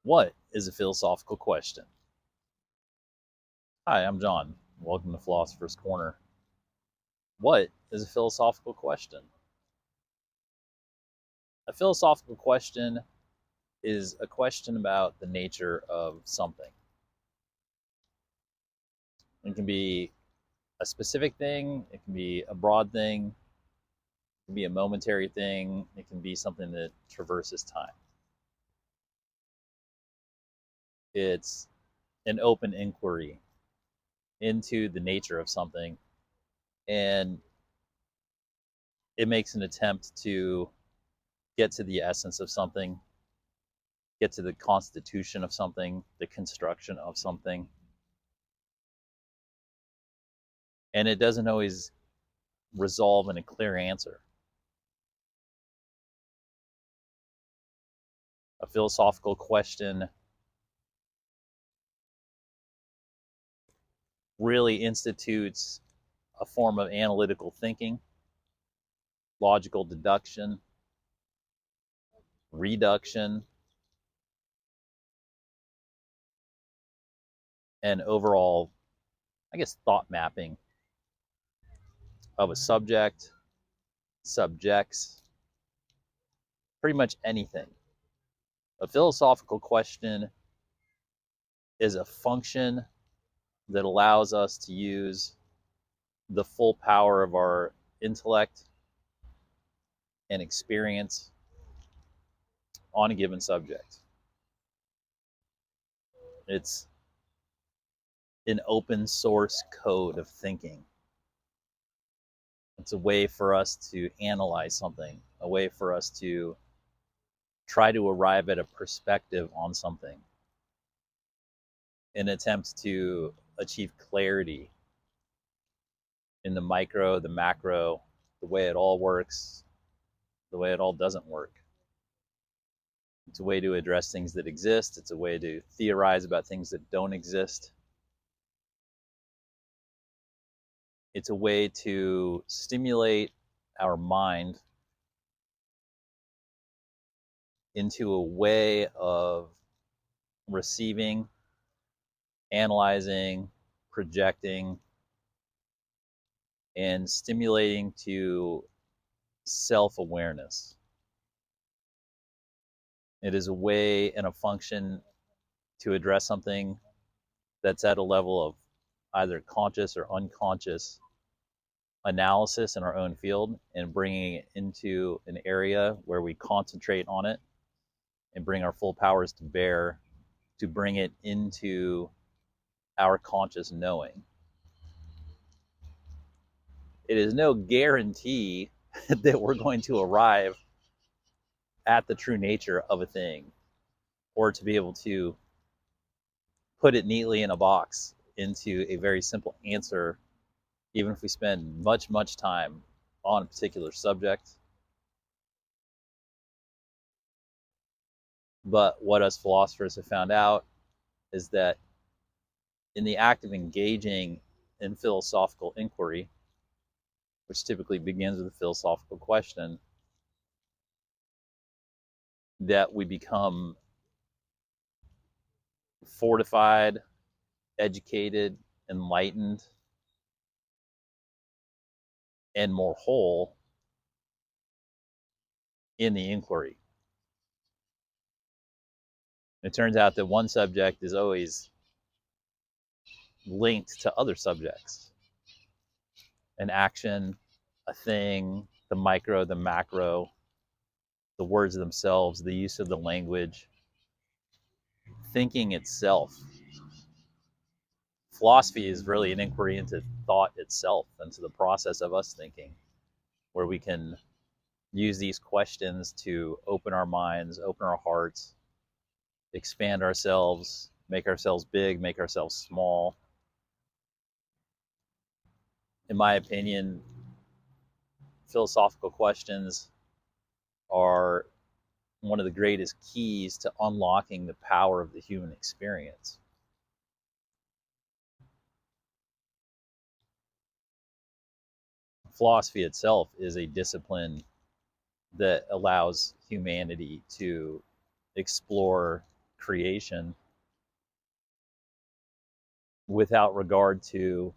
What is a philosophical question? Hi, I'm John. Welcome to Philosopher's Corner. What is a philosophical question? A philosophical question is a question about the nature of something. It can be a specific thing, it can be a broad thing, it can be a momentary thing, it can be something that traverses time. It's an open inquiry into the nature of something, and it makes an attempt to get to the essence of something, get to the constitution of something, the construction of something. And it doesn't always resolve in a clear answer. A philosophical question really institutes a form of analytical thinking, logical deduction, reduction, and overall, thought mapping of a subject, subjects, pretty much anything. A philosophical question is a function that allows us to use the full power of our intellect and experience on a given subject. It's an open source code of thinking. It's a way for us to analyze something, a way for us to try to arrive at a perspective on something, an attempt to achieve clarity in the micro, the macro, the way it all works, the way it all doesn't work. It's a way to address things that exist. It's a way to theorize about things that don't exist. It's a way to stimulate our mind into a way of receiving, analyzing, projecting, and stimulating to self-awareness. It is a way and a function to address something that's at a level of either conscious or unconscious analysis in our own field, and bringing it into an area where we concentrate on it and bring our full powers to bear to bring it into our conscious knowing. It is no guarantee that we're going to arrive at the true nature of a thing, or to be able to put it neatly in a box into a very simple answer, even if we spend much time on a particular subject. But what us philosophers have found out is that in the act of engaging in philosophical inquiry, which typically begins with a philosophical question, that we become fortified, educated, enlightened, and more whole in the inquiry. It turns out that one subject is always linked to other subjects. An action, a thing, the micro, the macro, the words themselves, the use of the language, thinking itself. Philosophy is really an inquiry into thought itself, into the process of us thinking, where we can use these questions to open our minds, open our hearts, expand ourselves, make ourselves big, make ourselves small. In my opinion, philosophical questions are one of the greatest keys to unlocking the power of the human experience. Philosophy itself is a discipline that allows humanity to explore creation without regard to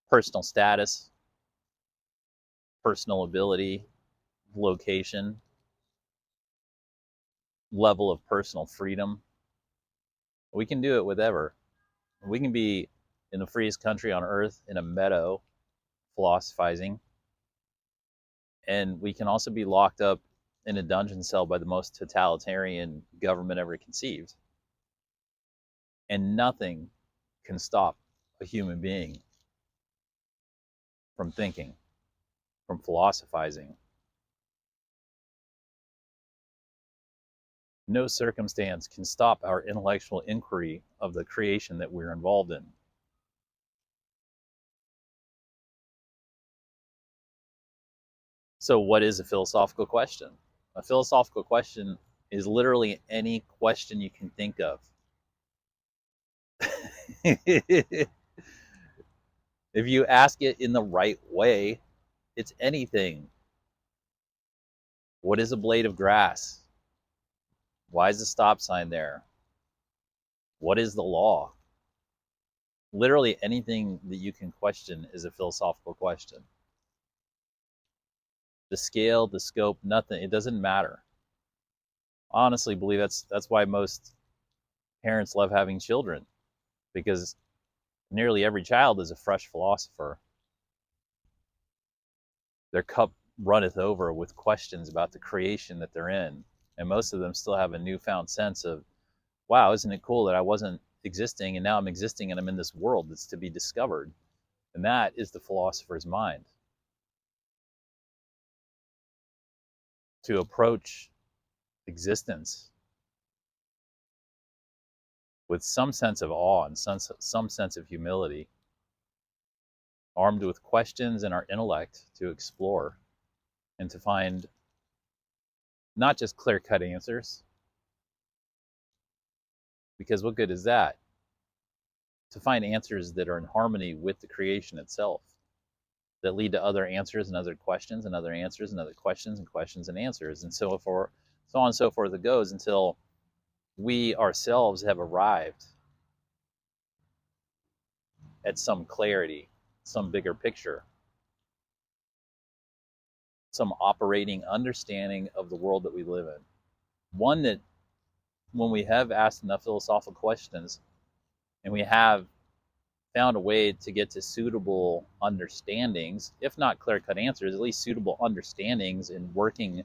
personal status, personal ability, location, level of personal freedom. We can do it with ever. We can be in the freest country on earth in a meadow philosophizing, and we can also be locked up in a dungeon cell by the most totalitarian government ever conceived. And nothing can stop a human being from thinking, from philosophizing. No circumstance can stop our intellectual inquiry of the creation that we're involved in. So, what is a philosophical question? A philosophical question is literally any question you can think of. If you ask it in the right way, it's anything. What is a blade of grass? Why is the stop sign there? What is the law? Literally anything that you can question is a philosophical question. The scale, the scope, nothing. It doesn't matter. I honestly believe that's why most parents love having children, because nearly every child is a fresh philosopher. Their cup runneth over with questions about the creation that they're in, and most of them still have a newfound sense of, wow, isn't it cool that I wasn't existing and now I'm existing and I'm in this world that's to be discovered. And that is the philosopher's mind. To approach existence with some sense of awe and some sense of humility, armed with questions and our intellect to explore and to find not just clear-cut answers, because what good is that? To find answers that are in harmony with the creation itself, that lead to other answers and other questions and other answers and other questions and questions and answers, and so forth, so on and so forth it goes, until we ourselves have arrived at some clarity, some bigger picture, some operating understanding of the world that we live in. One that, when we have asked enough philosophical questions and we have found a way to get to suitable understandings, if not clear-cut answers, at least suitable understandings in working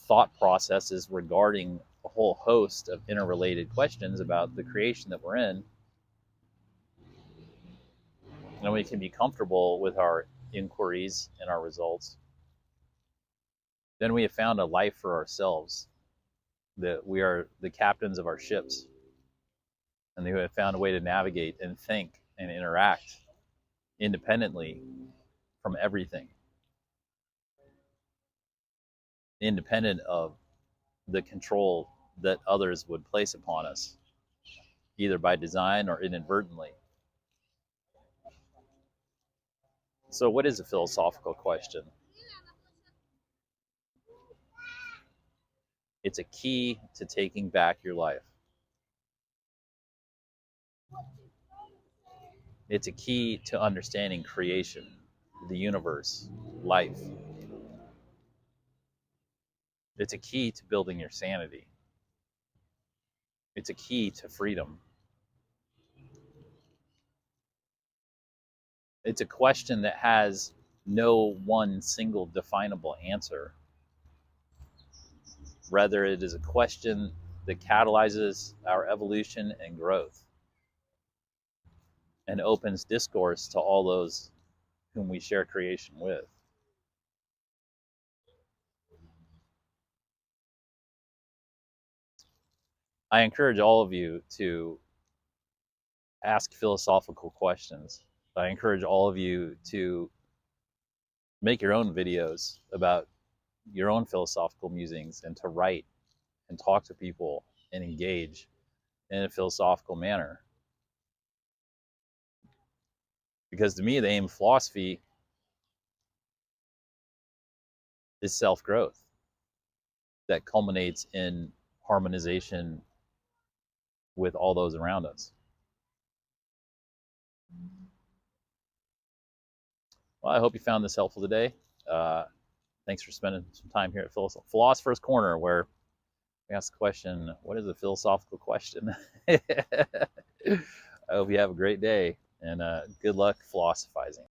thought processes regarding a whole host of interrelated questions about the creation that we're in, and we can be comfortable with our inquiries and our results, then we have found a life for ourselves, that we are the captains of our ships, and we have found a way to navigate and think and interact independently from everything, independent of the control that others would place upon us, either by design or inadvertently. So, what is a philosophical question? It's a key to taking back your life. It's a key to understanding creation, the universe, life. It's a key to building your sanity. It's a key to freedom. It's a question that has no one single definable answer. Rather, it is a question that catalyzes our evolution and growth and opens discourse to all those whom we share creation with. I encourage all of you to ask philosophical questions. I encourage all of you to make your own videos about your own philosophical musings and to write and talk to people and engage in a philosophical manner. Because to me, the aim of philosophy is self-growth. that culminates in harmonization with all those around us. Well, I hope you found this helpful today. Thanks for spending some time here at Philosopher's Corner, where we ask the question, what is a philosophical question? I hope you have a great day, and good luck philosophizing.